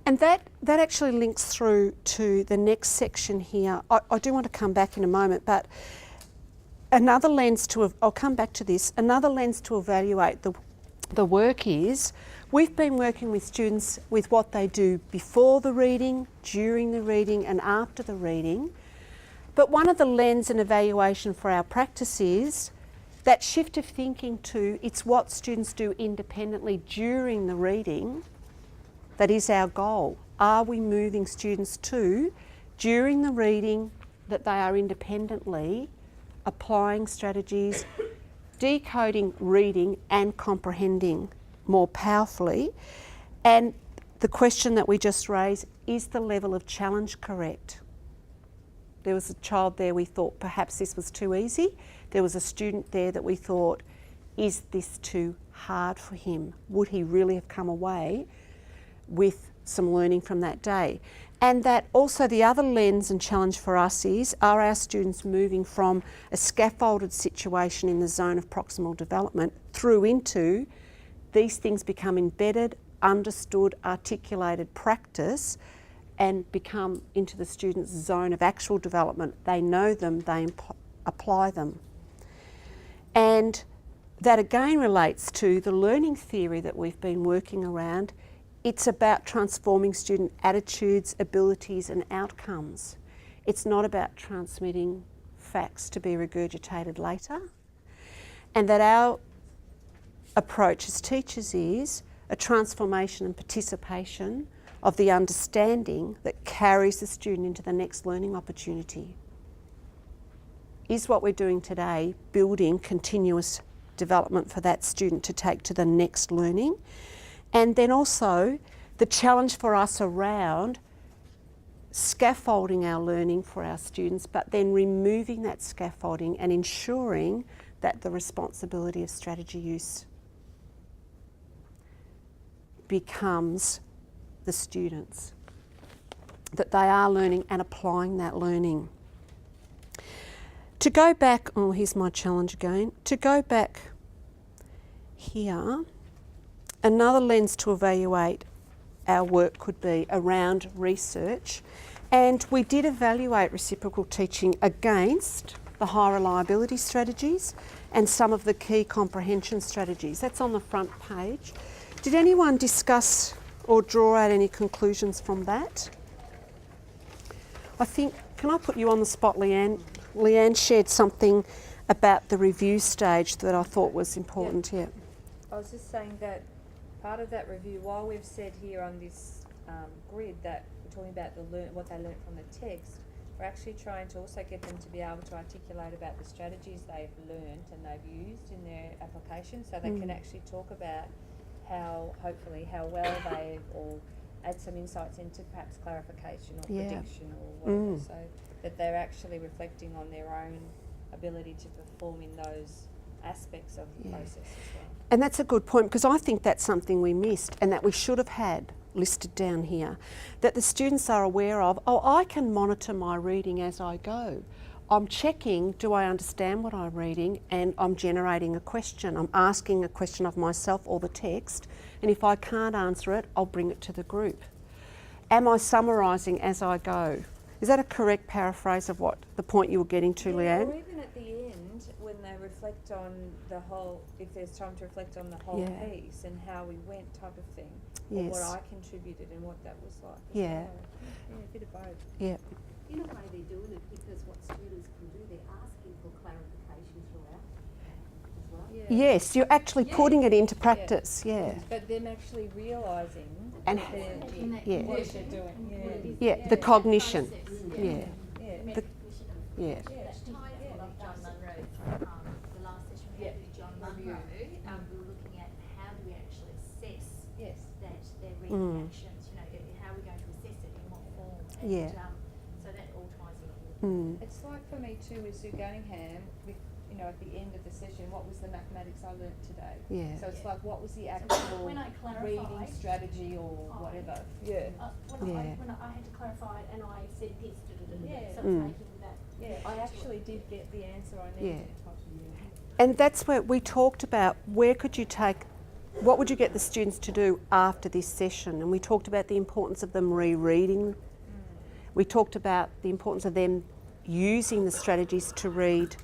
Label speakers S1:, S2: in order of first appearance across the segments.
S1: And that actually links through to the next section here. I do want to come back in a moment, but another lens to, I'll come back to this, another lens to evaluate the work is, we've been working with students with what they do before the reading, during the reading and after the reading. But one of the lens and evaluation for our practice is that shift of thinking to, it's what students do independently during the reading that is our goal. Are we moving students to, during the reading, that they are independently applying strategies, decoding reading and comprehending more powerfully? And the question that we just raised, is the level of challenge correct? There was a child there we thought perhaps this was too easy. There was a student there that we thought, is this too hard for him? Would he really have come away with some learning from that day? And that also the other lens and challenge for us is, are our students moving from a scaffolded situation in the zone of proximal development through into these things become embedded, understood, articulated practice and become into the student's zone of actual development. They know them, they apply them. And that again relates to the learning theory that we've been working around. It's about transforming student attitudes, abilities and outcomes. It's not about transmitting facts to be regurgitated later. And that our approach as teachers is a transformation and participation of the understanding that carries the student into the next learning opportunity. Is what we're doing today building continuous development for that student to take to the next learning? And then also the challenge for us around scaffolding our learning for our students, but then removing that scaffolding and ensuring that the responsibility of strategy use becomes the students, that they are learning and applying that learning. To go back, oh, here's my challenge again. To go back here, another lens to evaluate our work could be around research. And we did evaluate reciprocal teaching against the high reliability strategies and some of the key comprehension strategies. That's on the front page. Did anyone discuss or draw out any conclusions from that? I think, can I put you on the spot, Leanne? Leanne shared something about the review stage that I thought was important. Yeah.
S2: I was just saying that part of that review, while we've said here on this grid that we're talking about what they learnt from the text, we're actually trying to also get them to be able to articulate about the strategies they've learnt and they've used in their application, so they can actually talk about hopefully how well they've, or add some insights into perhaps clarification or prediction or whatever, so that they're actually reflecting on their own ability to perform in those aspects of the process as well.
S1: And that's a good point, because I think that's something we missed and that we should have had listed down here, that the students are aware of, oh, I can monitor my reading as I go. I'm checking, do I understand what I'm reading, and I'm generating a question. I'm asking a question of myself or the text, and if I can't answer it, I'll bring it to the group. Am I summarising as I go? Is that a correct paraphrase of what the point you were getting to, Leanne?
S2: Or even at the end, when they reflect on the whole, if there's time to reflect on the whole piece and how we went type of thing, or what I contributed and what that was like.
S1: Yeah.
S2: A bit of both.
S1: Yeah.
S3: In a way they're doing it because what students can do, they're asking for clarification throughout as well.
S2: Yeah.
S1: Yes, you're actually putting it into practice,
S2: But them actually realising
S1: and
S2: what they're doing.
S1: the cognition.
S2: Yeah.
S3: That ties what I've done Munro, the last session we had with John Munro. We were looking at how do we actually assess that their reading actions, how are we going to assess it, in what form, and so that all ties in.
S2: It's like for me too with Sue Gunningham, with, at the end of the session, what was the mathematics I learnt today? So it's like, what was the actual
S3: when I
S2: reading strategy or whatever?
S3: When I had to clarify it and I said this, so making that.
S2: I actually did get the answer I needed.
S1: And that's where we talked about, where could you take what would you get the students to do after this session? And we talked about the importance of them rereading. We talked about the importance of them using the strategies to read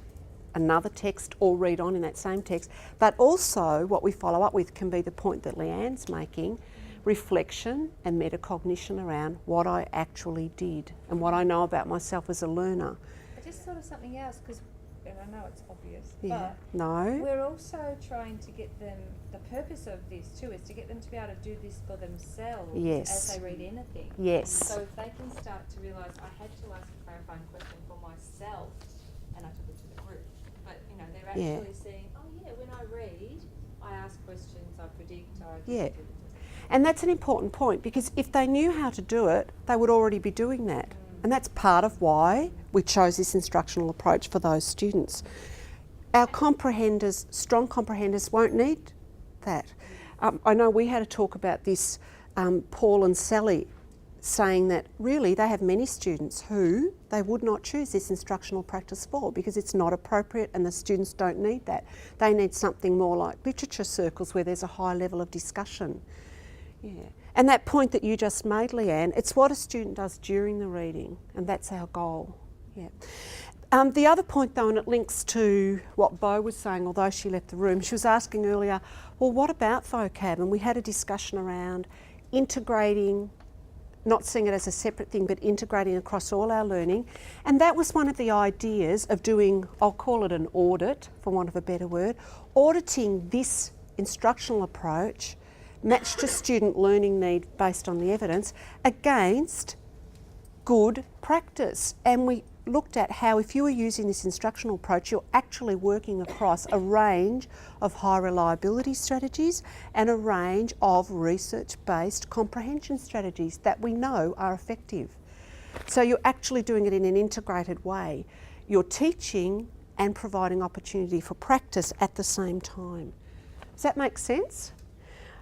S1: another text or read on in that same text. But also what we follow up with can be the point that Leanne's making, reflection and metacognition around what I actually did and what I know about myself as a learner.
S2: But just sort of something else, because, and I know it's obvious,
S1: Yeah.
S2: but
S1: No.
S2: we're also trying to get them, the purpose of this too is to get them to be able to do this for themselves
S1: Yes.
S2: as they read anything.
S1: Yes.
S2: So if they can start to realise, I had to ask a clarifying question for myself and I took it to the group. But, you know, they're
S1: Yeah.
S2: actually seeing, oh yeah, when I read, I ask questions, I predict, I
S1: Yeah. And that's an important point, because if they knew how to do it, they would already be doing that. And that's part of why we chose this instructional approach for those students. Our comprehenders, strong comprehenders, won't need that. I know we had a talk about this, Paul and Sally, saying that really they have many students who they would not choose this instructional practice for because it's not appropriate and the students don't need that. They need something more like literature circles where there's a high level of discussion. Yeah. And that point that you just made, Leanne, it's what a student does during the reading, and that's our goal. Yeah. The other point though, and it links to what Bo was saying, although she left the room, she was asking earlier, well, what about vocab? And we had a discussion around integrating, not seeing it as a separate thing, but integrating across all our learning. And that was one of the ideas of doing, I'll call it an audit, for want of a better word, auditing this instructional approach matched to student learning need based on the evidence against good practice. And we looked at how if you were using this instructional approach, you're actually working across a range of high reliability strategies and a range of research-based comprehension strategies that we know are effective. So you're actually doing it in an integrated way. You're teaching and providing opportunity for practice at the same time. Does that make sense?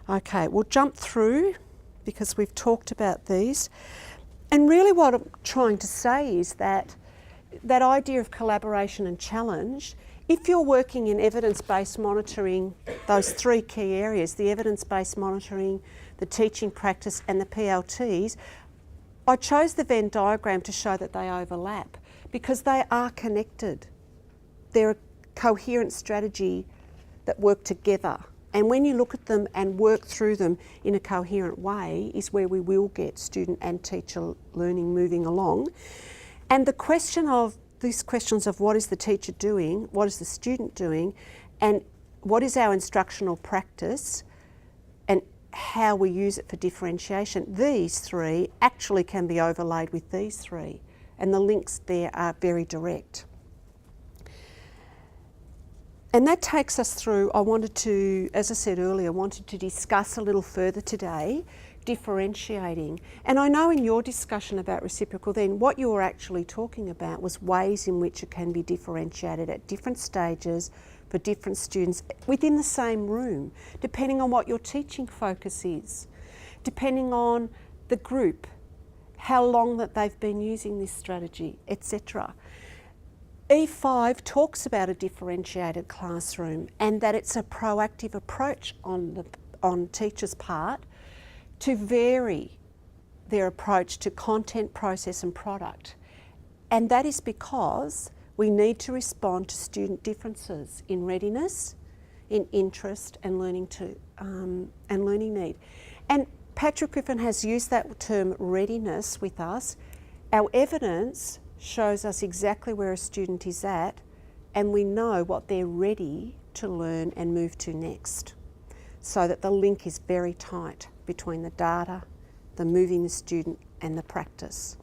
S1: Okay, we'll jump through because we've talked about these. And really what I'm trying to say is that that idea of collaboration and challenge, if you're working in evidence-based monitoring, those three key areas, the evidence-based monitoring, the teaching practice and the PLTs, I chose the Venn diagram to show that they overlap because they are connected. They're a coherent strategy that work together. And when you look at them and work through them in a coherent way is where we will get student and teacher learning moving along. And the question of, these questions of what is the teacher doing, what is the student doing, and what is our instructional practice, and how we use it for differentiation, these three actually can be overlaid with these three. And the links there are very direct. And that takes us through, I wanted to, as I said earlier, wanted to discuss a little further today, differentiating. And I know in your discussion about reciprocal then, what you were actually talking about was ways in which it can be differentiated at different stages for different students within the same room, depending on what your teaching focus is, depending on the group, how long that they've been using this strategy, etc. E5 talks about a differentiated classroom and that it's a proactive approach on teachers' part to vary their approach to content, process and product. And that is because we need to respond to student differences in readiness, in interest and learning need. And Patrick Griffin has used that term readiness with us. Our evidence shows us exactly where a student is at and we know what they're ready to learn and move to next, so that the link is very tight between the data, the moving the student and the practice.